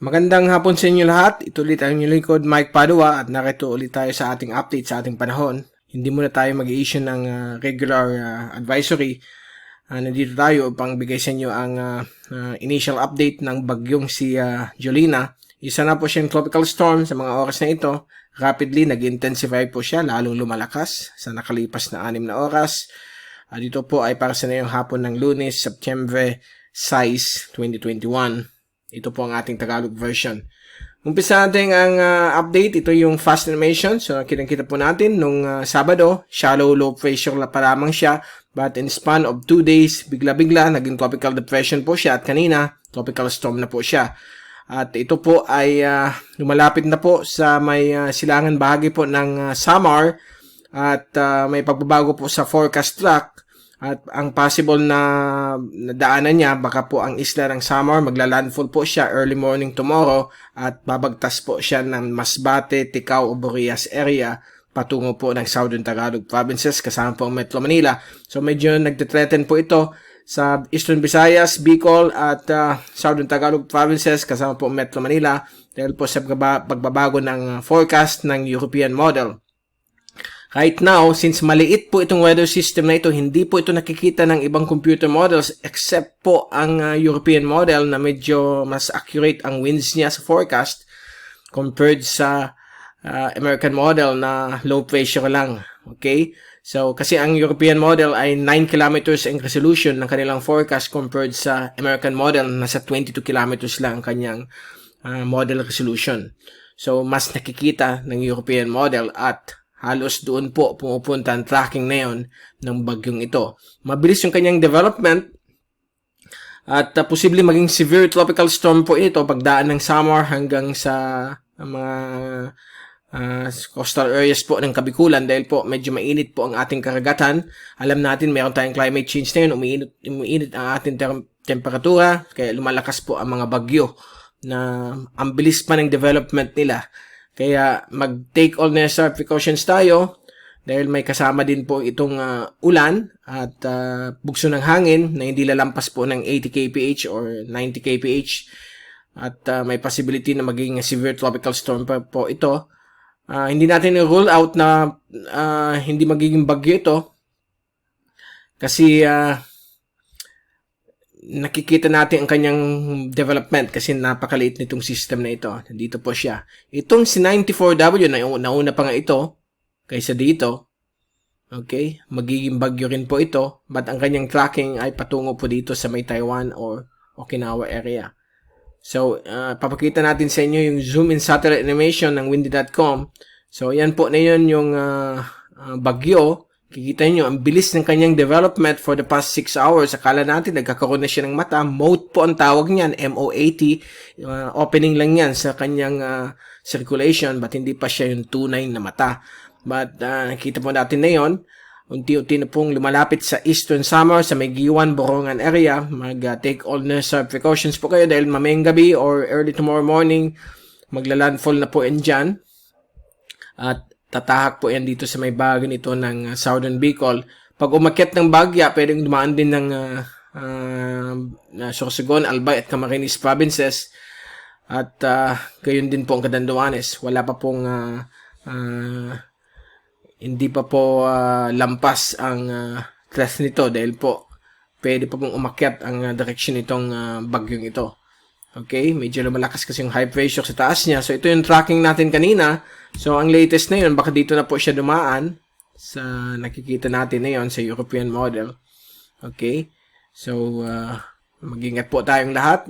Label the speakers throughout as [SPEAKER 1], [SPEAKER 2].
[SPEAKER 1] Magandang hapon sa inyo lahat. Ito ulit ang inyong lingkod, Mike Padua, at narito ulit tayo sa ating update sa ating panahon. Hindi muna tayo mag-i-issue ng regular advisory. Nandito tayo upang bigay sa inyo ang initial update ng bagyong si Jolina. Isa na po siyang tropical storm sa mga oras na ito. Rapidly nag-intensify po siya, lalong lumalakas sa nakalipas na 6 na oras. Dito po ay para sa ngayong hapon ng Lunes, September 6, 2021. Ito po ang ating Tagalog version. Umpisa natin ang update. Ito yung fast animation. So, kitang-kita po natin nung Sabado, shallow low pressure pa lamang siya. But in span of 2 days, bigla-bigla, naging tropical depression po siya. At kanina, tropical storm na po siya. At ito po ay lumalapit na po sa may silangan bahagi po ng Samar. At may pagbabago po sa forecast track. At ang possible na daanan niya, baka po ang isla ng Samar, magla-landfall po siya early morning tomorrow at babagtas po siya ng Masbate, Ticao, Burias area patungo po ng Southern Tagalog provinces kasama po ang Metro Manila. So medyo nagte-threaten po ito sa Eastern Visayas, Bicol at Southern Tagalog provinces kasama po ang Metro Manila dahil po sa pagbabago ng forecast ng European model. Right now, since maliit po itong weather system na ito, hindi po ito nakikita ng ibang computer models except po ang European model na medyo mas accurate ang winds niya sa forecast compared sa American model na low pressure lang. Okay? So, kasi ang European model ay 9 kilometers ang resolution ng kanilang forecast compared sa American model na nasa 22 kilometers lang ang kanyang model resolution. So, mas nakikita ng European model at halos doon po pumupunta ang tracking na yon ng bagyong ito. Mabilis yung kanyang development at posibleng maging severe tropical storm po ito pagdaan ng Samar hanggang sa mga coastal areas po ng Kabikulan dahil po medyo mainit po ang ating karagatan. Alam natin mayroon tayong climate change na yun, umiinit ang ating temperatura kaya lumalakas po ang mga bagyo na ang bilis pa ng development nila. Kaya mag-take all necessary precautions tayo dahil may kasama din po itong ulan at bugso ng hangin na hindi lalampas po ng 80 kph or 90 kph at may possibility na maging severe tropical storm pa po ito. Hindi natin i-rule out na hindi magiging bagyo ito kasi nakikita natin ang kanyang development kasi napakaliit nitong system na ito. Nandito po siya. Itong si 94W na nauna pa nga ito kaysa dito. Okay? Magiging bagyo rin po ito. But ang kanyang tracking ay patungo po dito sa may Taiwan or Okinawa area. So, papakita natin sa inyo yung zoom in satellite animation ng windy.com. So, yan po na yun yung bagyo. Kikita nyo, ang bilis ng kanyang development for the past 6 hours. Akala natin, nagkakaroon na siya ng mata. Moat po ang tawag niyan, MOAT. Opening lang yan sa kanyang circulation, but hindi pa siya yung tunay na mata. But nakita po natin na yun. Unti-unti na pong lumalapit sa Eastern Samar, sa may Giwan, Borongan area. Mag-take all necessary precautions po kayo dahil mamayang gabi or early tomorrow morning, magla-landfall na po yan dyan. At tatahak po yan dito sa may bagyo nito ng Southern Bicol. Pag umakyat ng bagya, pwedeng dumaan din ng Sorsogon, Albay at Camarines provinces. At gayon din po ang Catanduanes. Wala pa pong hindi pa po lampas ang threat nito dahil po pwede pa pong umakyat ang direction nitong bagyong ito. Okay, medyo lumalakas kasi yung high pressure sa taas niya. So, ito yung tracking natin kanina. So, ang latest na yun, baka dito na po siya dumaan sa nakikita natin na yun sa European model. Okay, so, mag-ingat po tayong lahat.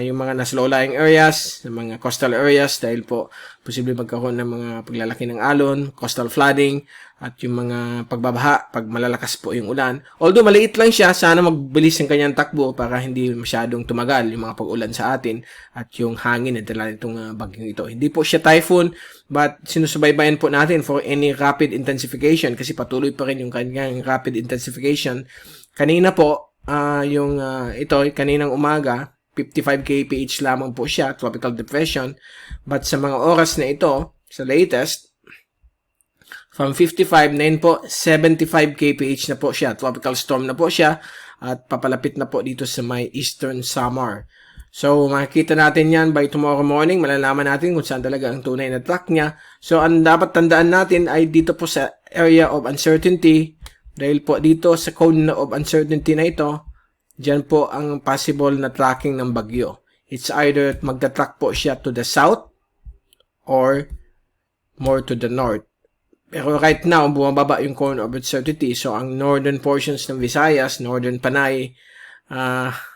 [SPEAKER 1] Yung mga nasa low-lying areas, mga coastal areas, dahil po posible magkaroon ng mga paglalaki ng alon, coastal flooding, at yung mga pagbabaha pag malalakas po yung ulan. Although maliit lang siya, sana magbilis yung kanyang takbo para hindi masyadong tumagal yung mga pag-ulan sa atin at yung hangin na dala nitong bagyong ito. Hindi po siya typhoon, but sinusubaybayan po natin for any rapid intensification kasi patuloy pa rin yung kanyang rapid intensification. Kanina po, ito, kaninang umaga, 55 kph lamang po siya, tropical depression. But sa mga oras na ito, sa latest, from 55 na yun po, 75 kph na po siya, tropical storm na po siya, at papalapit na po dito sa may Eastern Samar. So, makikita natin yan by tomorrow morning. Malalaman natin kung saan talaga ang tunay na track niya. So, ang dapat tandaan natin ay dito po sa area of uncertainty. Dahil po dito sa cone of uncertainty na ito, dyan po ang possible na tracking ng bagyo. It's either magta-track po siya to the south or more to the north. Pero right now, bumababa yung cone of uncertainty. So, ang northern portions ng Visayas, northern Panay,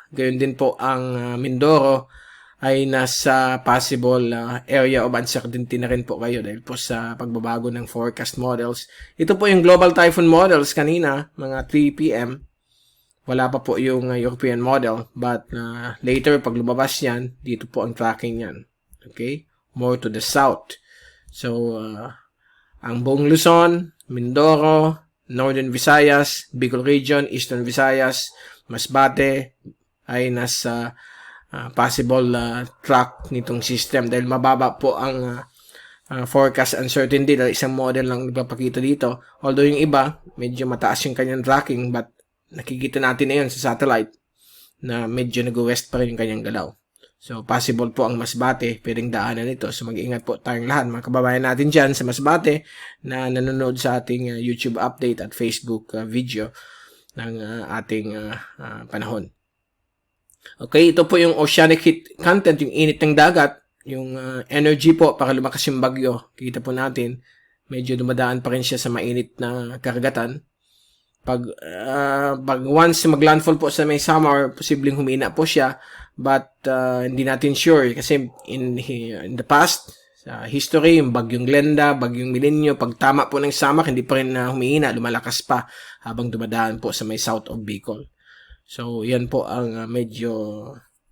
[SPEAKER 1] gayon din po ang Mindoro ay nasa possible area of uncertainty na rin po kayo dahil po sa pagbabago ng forecast models. Ito po yung global typhoon models kanina, mga 3 p.m. Wala pa po yung European model, but later pag lumabas yan, dito po ang tracking yan. Okay? More to the south. So, ang buong Luzon, Mindoro, Northern Visayas, Bicol Region, Eastern Visayas, Masbate, ay nasa possible track nitong system dahil mababa po ang forecast uncertainty dahil isang model lang nagpapakita dito. Although yung iba, medyo mataas yung kanyang tracking, but nakikita natin na yun sa satellite na medyo nag-west pa rin yung kanyang galaw. So, possible po ang Masbate, pwedeng daanan nito. So, mag-iingat po tayong lahat, mga kababayan natin dyan sa Masbate na nanonood sa ating YouTube update at Facebook video ng ating panahon. Okay, ito po yung oceanic heat content, yung init ng dagat, yung energy po para lumakas yung bagyo. Kita po natin, medyo dumadaan pa rin siya sa mainit na karagatan. Pag once maglandfall po sa may summer, posibleng humina po siya, but hindi natin sure kasi in the past, sa history, yung bagyong Glenda, bagyong Milenyo, pag tama po ng summer, hindi pa rin humihina, lumalakas pa habang dumadaan po sa may south of Bicol. So, yan po ang medyo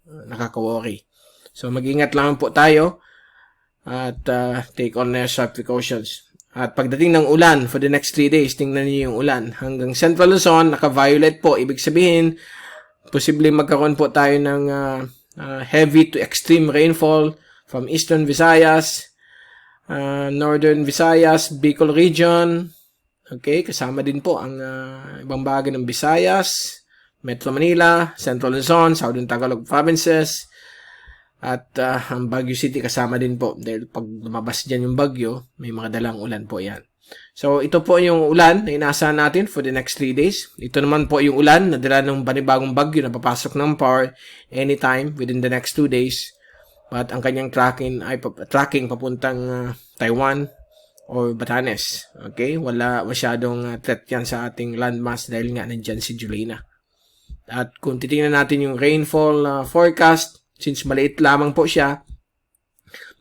[SPEAKER 1] nakaka-worry. So, mag-ingat lang po tayo at take all necessary precautions. At pagdating ng ulan for the next 3 days, tingnan niyo yung ulan. Hanggang Central Luzon, naka-violet po. Ibig sabihin, posibleng magkaroon po tayo ng heavy to extreme rainfall from Eastern Visayas, Northern Visayas, Bicol Region. Okay, kasama din po ang ibang bahagi ng Visayas, Metro Manila, Central Luzon, Southern Tagalog Provinces, at ang Baguio City kasama din po dahil pag lumabas dyan yung bagyo, may mga dalang ulan po yan. So, ito po yung ulan na inaasahan natin for the next 3 days. Ito naman po yung ulan na dala ng panibagong bagyo na papasok ng PAR anytime within the next 2 days. But ang kanyang tracking ay papuntang Taiwan or Batanes. Okay? Wala masyadong threat yan sa ating landmass dahil nga nandyan si Julina. At kung titingnan natin yung rainfall forecast, since maliit lamang po siya,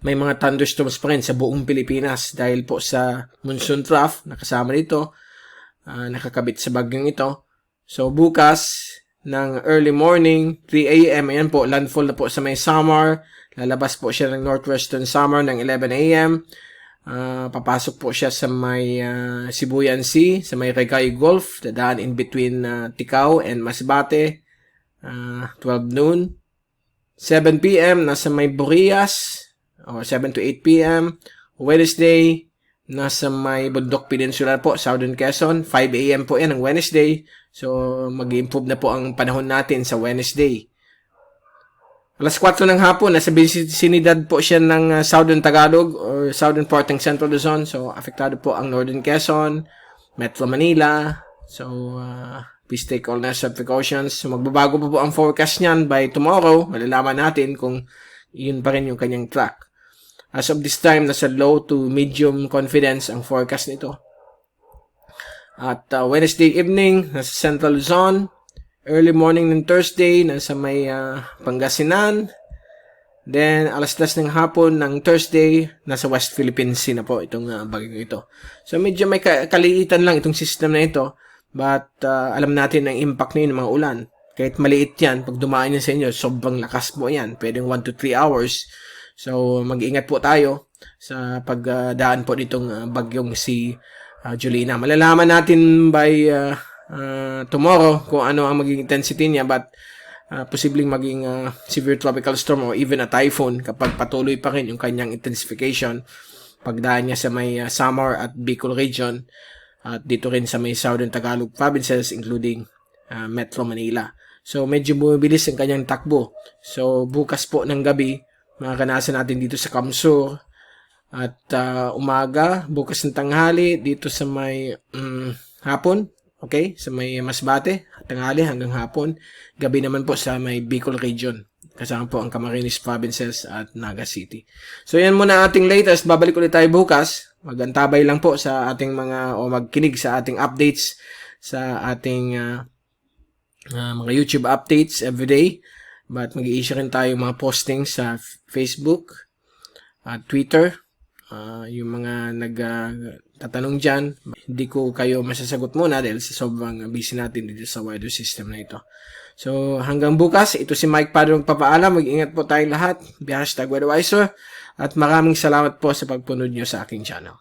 [SPEAKER 1] may mga thunderstorms pa rin sa buong Pilipinas dahil po sa monsoon trough na kasama dito, nakakabit sa bagyong ito. So bukas ng early morning, 3 a.m., ayan po, landfall na po sa may Samar. Lalabas po siya ng northwestern Samar ng 11 a.m. Papasok po siya sa may Sibuyan Sea, sa may Regay Gulf, dadaan in between Ticao and Masbate, 12 noon. 7 p.m. nasa may Burias, or 7 to 8 p.m. Wednesday, nasa may Bundok Peninsula po, Southern Quezon, 5 a.m. po yan ng Wednesday. So, mag-improve na po ang panahon natin sa Wednesday. Alas 4 ng hapon, nasa vicinidad po siya ng Southern Tagalog or Southern part ng Central Luzon. So, apektado po ang Northern Quezon, Metro Manila. So, please take all necessary precautions. So, magbabago po ang forecast niyan by tomorrow. Malalaman natin kung yun pa rin yung kanyang track. As of this time, nasa low to medium confidence ang forecast nito. At Wednesday evening, nasa Central Luzon. Early morning ng Thursday, nasa may Pangasinan. Then, alas 10 ng hapon ng Thursday, nasa West Philippine Sea na po itong bagyo ito. So, medyo may kaliitan lang itong system na ito. But, alam natin ang impact na yun ng mga ulan. Kahit maliit yan, pag dumaan yan sa inyo, sobrang lakas po yan. Pwedeng 1 to 3 hours. So, mag-ingat po tayo sa pagdaan po nitong bagyong si Julina. Malalaman natin by tomorrow kung ano ang maging intensity niya, but posibleng maging severe tropical storm or even a typhoon kapag patuloy pa rin yung kanyang intensification pagdaan niya sa may Samar at Bicol region at dito rin sa may Southern Tagalog provinces including Metro Manila. So, medyo bumibilis ang kanyang takbo. So, bukas po ng gabi, makakanasan natin dito sa Kamsur. At umaga, bukas ng tanghali, dito sa may hapon. Okay? Sa may Masbate, tanghali hanggang hapon. Gabi naman po sa may Bicol region. Kasama po ang Camarines Provinces at Naga City. So, yan muna ating latest. Babalik ulit tayo bukas. Magantabay lang po sa ating magkinig sa ating updates sa ating mga YouTube updates everyday. But mag-i-issue rin tayo mga postings sa Facebook at Twitter. Yung mga nagtatanong dyan, hindi ko kayo masasagot muna dahil sa sobrang busy natin dito sa wider system na ito. So, hanggang bukas, ito si Mike Padua magpapaalam. Mag-ingat po tayong lahat. #WeatherWiser. At maraming salamat po sa pagpunod nyo sa aking channel.